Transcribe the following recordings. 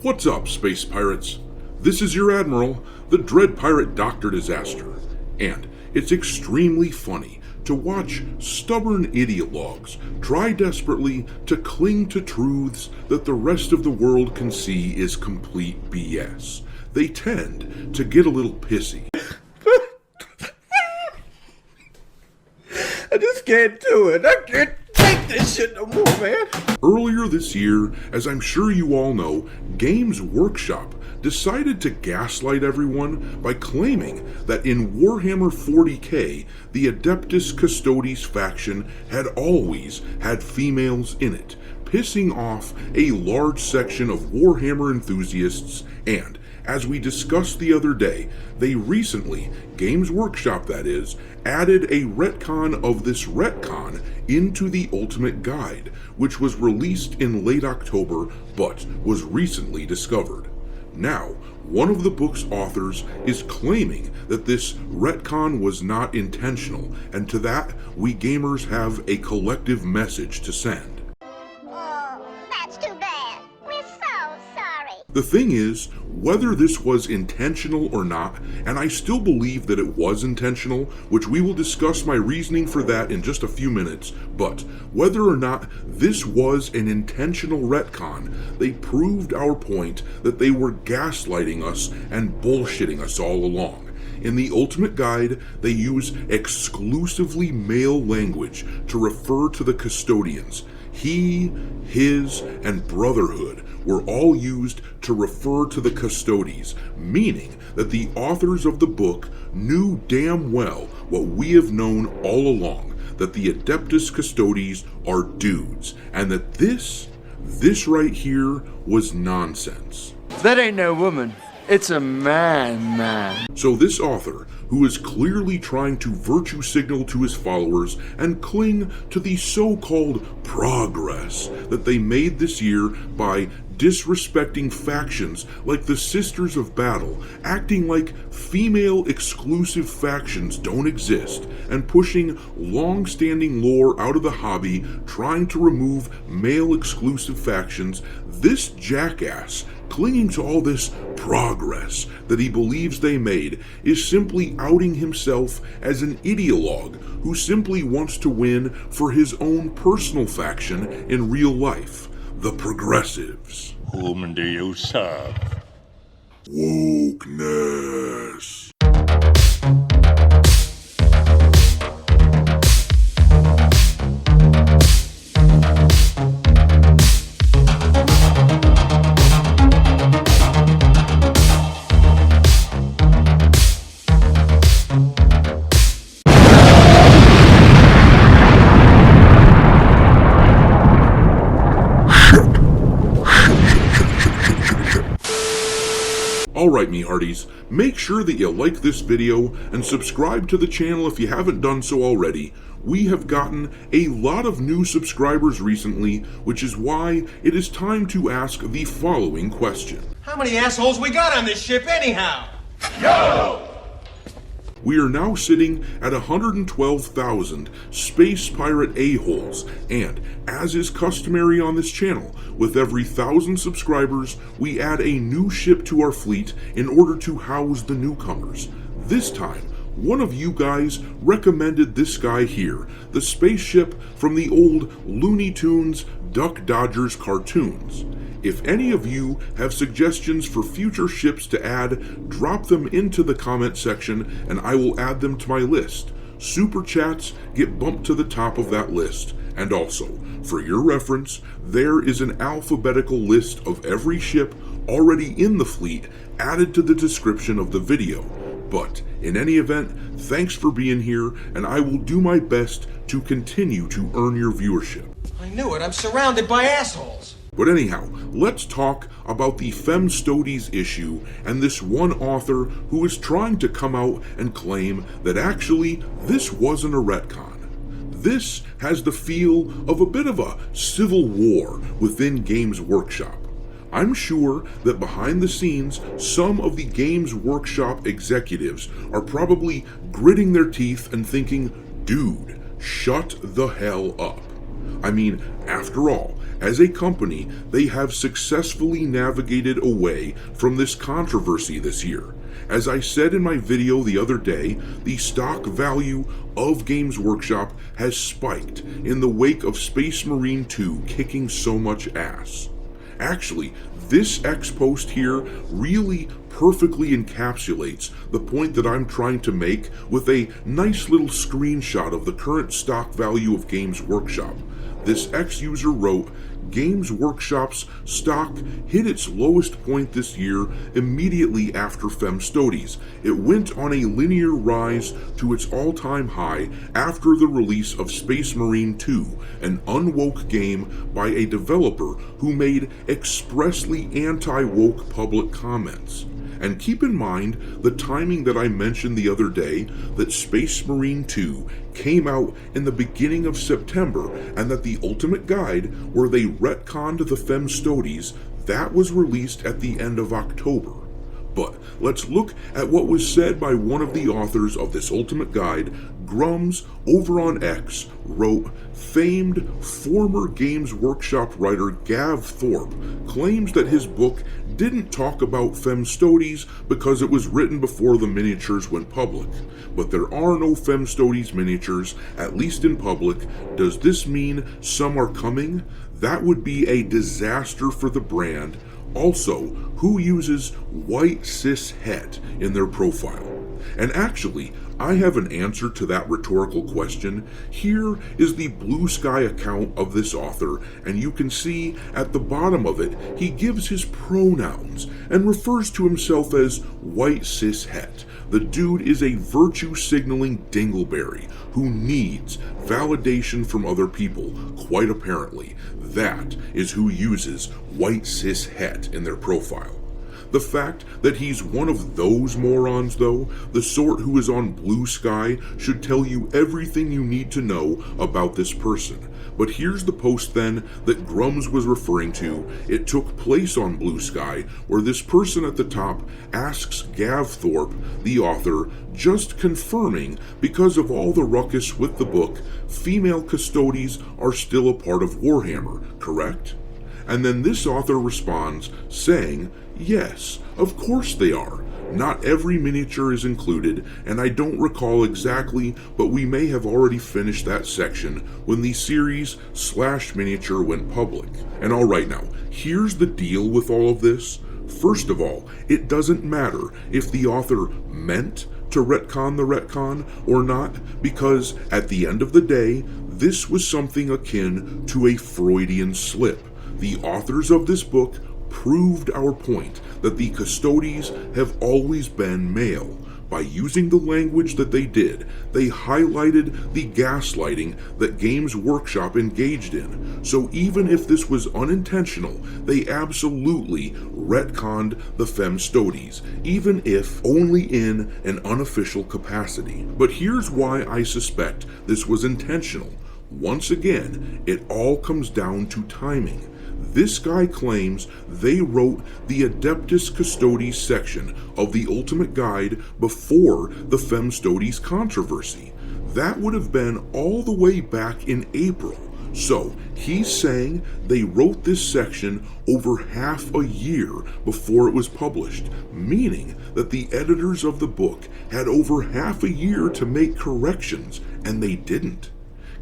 What's up, space pirates? This is your Admiral, the Dread Pirate Dr. Disaster, and it's extremely funny to watch stubborn ideologues try desperately to cling to truths that the rest of the world can see is complete BS. They tend to get a little pissy. I just can't do it. I can't take this shit no more, man. Earlier this year, as I'm sure you all know, Games Workshop decided to gaslight everyone by claiming that in Warhammer 40k, the Adeptus Custodes faction had always had females in it, pissing off a large section of Warhammer enthusiasts, and as we discussed the other day, they recently, Games Workshop that is, added a retcon of this retcon into the Ultimate Guide, which was released in late October but was recently discovered. Now, one of the book's authors is claiming that this retcon was not intentional, and to that, we gamers have a collective message to send. The thing is, whether this was intentional or not, and I still believe that it was intentional, which we will discuss my reasoning for that in just a few minutes, but whether or not this was an intentional retcon, they proved our point that they were gaslighting us and bullshitting us all along. In the Ultimate Guide, they use exclusively male language to refer to the custodians. He, his, and brotherhood were all used to refer to the Custodes, meaning that the authors of the book knew damn well what we have known all along, that the Adeptus Custodes are dudes, and that this right here was nonsense. That ain't no woman. It's a man. So this author, who is clearly trying to virtue signal to his followers and cling to the so-called progress that they made this year by disrespecting factions like the Sisters of Battle, acting like female-exclusive factions don't exist, and pushing long-standing lore out of the hobby, trying to remove male-exclusive factions, this jackass, clinging to all this progress that he believes they made, is simply outing himself as an ideologue who simply wants to win for his own personal faction in real life, the Progressives. Whom do you serve? Wokeness. Alright, me hearties, make sure that you like this video and subscribe to the channel if you haven't done so already. We have gotten a lot of new subscribers recently, which is why it is time to ask the following question. How many assholes we got on this ship anyhow? Yo! We are now sitting at 112,000 space pirate a-holes, and as is customary on this channel, with every 1,000 subscribers, we add a new ship to our fleet in order to house the newcomers. This time, one of you guys recommended this guy here, the spaceship from the old Looney Tunes Duck Dodgers cartoons. If any of you have suggestions for future ships to add, drop them into the comment section and I will add them to my list. Super chats get bumped to the top of that list. And also, for your reference, there is an alphabetical list of every ship already in the fleet added to the description of the video. But in any event, thanks for being here, and I will do my best to continue to earn your viewership. I knew it, I'm surrounded by assholes. But anyhow, let's talk about the femstodes issue and this one author who is trying to come out and claim that actually this wasn't a retcon. This has the feel of a bit of a civil war within Games Workshop. I'm sure that behind the scenes, some of the Games Workshop executives are probably gritting their teeth and thinking, dude, shut the hell up. I mean, after all, As a company, they have successfully navigated away from this controversy this year. As I said in my video the other day, the stock value of Games Workshop has spiked in the wake of Space Marine 2 kicking so much ass. Actually, this X post here really perfectly encapsulates the point that I'm trying to make with a nice little screenshot of the current stock value of Games Workshop. This X user wrote, Games Workshop's stock hit its lowest point this year immediately after Femstodes. It went on a linear rise to its all-time high after the release of Space Marine 2, an unwoke game by a developer who made expressly anti-woke public comments. And keep in mind the timing that I mentioned the other day, that Space Marine 2 came out in the beginning of September, and that the Ultimate Guide, where they retconned the Femstodes, that was released at the end of October. But let's look at what was said by one of the authors of this Ultimate Guide. Grums, over on X, wrote, famed former Games Workshop writer Gav Thorpe claims that his book didn't talk about Femstodes because it was written before the miniatures went public. But there are no Femstodes miniatures, at least in public. Does this mean some are coming? That would be a disaster for the brand. Also, who uses white cis het in their profile? And actually, I have an answer to that rhetorical question. Here is the Blue Sky account of this author, and you can see at the bottom of it, he gives his pronouns and refers to himself as white cis het. The dude is a virtue-signaling dingleberry who needs validation from other people, quite apparently. That is who uses white cis het in their profile. The fact that he's one of those morons, though, the sort who is on Blue Sky, should tell you everything you need to know about this person. But here's the post then that Grums was referring to. It took place on Blue Sky, where this person at the top asks Gav Thorpe, the author, just confirming, because of all the ruckus with the book, female Custodes are still a part of Warhammer, correct? And then this author responds, saying, yes, of course they are. Not every miniature is included, and I don't recall exactly, but we may have already finished that section when the series/miniature went public. And alright now, here's the deal with all of this. First of all, it doesn't matter if the author meant to retcon the retcon or not, because at the end of the day, this was something akin to a Freudian slip. The authors of this book proved our point that the Custodes have always been male. By using the language that they did, they highlighted the gaslighting that Games Workshop engaged in. So even if this was unintentional, they absolutely retconned the Femstodes, even if only in an unofficial capacity. But here's why I suspect this was intentional. Once again, it all comes down to timing. This guy claims they wrote the Adeptus Custodes section of the Ultimate Guide before the Femstodes controversy. That would have been all the way back in April. So he's saying they wrote this section over half a year before it was published, meaning that the editors of the book had over half a year to make corrections, and they didn't.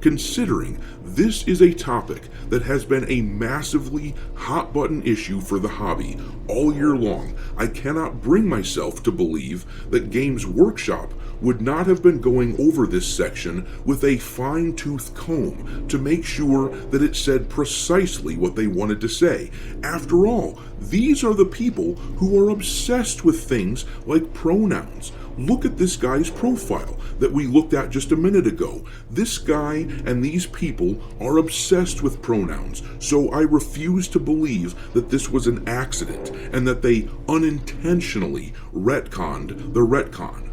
Considering this is a topic that has been a massively hot-button issue for the hobby all year long, I cannot bring myself to believe that Games Workshop would not have been going over this section with a fine-tooth comb to make sure that it said precisely what they wanted to say. After all, these are the people who are obsessed with things like pronouns. Look at this guy's profile that we looked at just a minute ago. This guy and these people are obsessed with pronouns, so I refuse to believe that this was an accident and that they unintentionally retconned the retcon.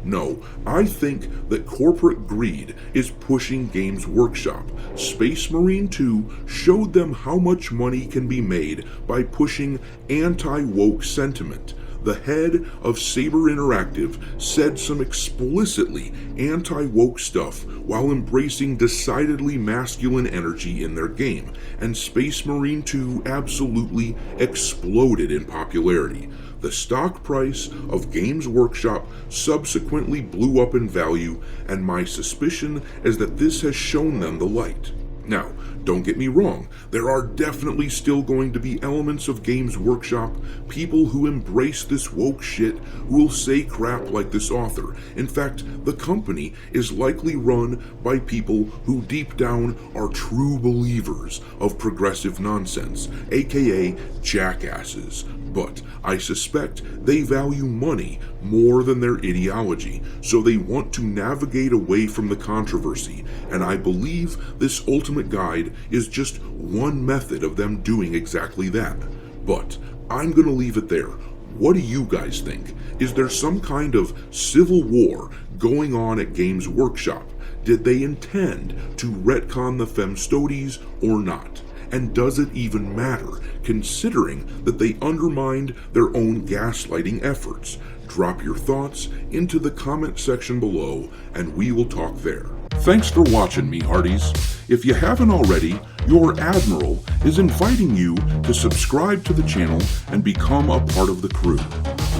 No, I think that corporate greed is pushing Games Workshop. Space Marine 2 showed them how much money can be made by pushing anti-woke sentiment. the head of Saber Interactive said some explicitly anti-woke stuff while embracing decidedly masculine energy in their game, and Space Marine 2 absolutely exploded in popularity. The stock price of Games Workshop subsequently blew up in value, and my suspicion is that this has shown them the light. Now, don't get me wrong, there are definitely still going to be elements of Games Workshop, people who embrace this woke shit who will say crap like this author. In fact, the company is likely run by people who deep down are true believers of progressive nonsense, aka jackasses. But I suspect they value money more than their ideology, so they want to navigate away from the controversy, and I believe this ultimate guide is just one method of them doing exactly that. But I'm gonna leave it there. What do you guys think? Is there some kind of civil war going on at Games Workshop? Did they intend to retcon the femstodes or not? And does it even matter, considering that they undermined their own gaslighting efforts? Drop your thoughts into the comment section below, and we will talk there. Thanks for watching, me hearties. If you haven't already, your Admiral is inviting you to subscribe to the channel and become a part of the crew.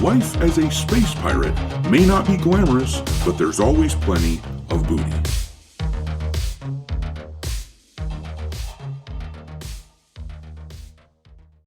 Life as a space pirate may not be glamorous, but there's always plenty of booty.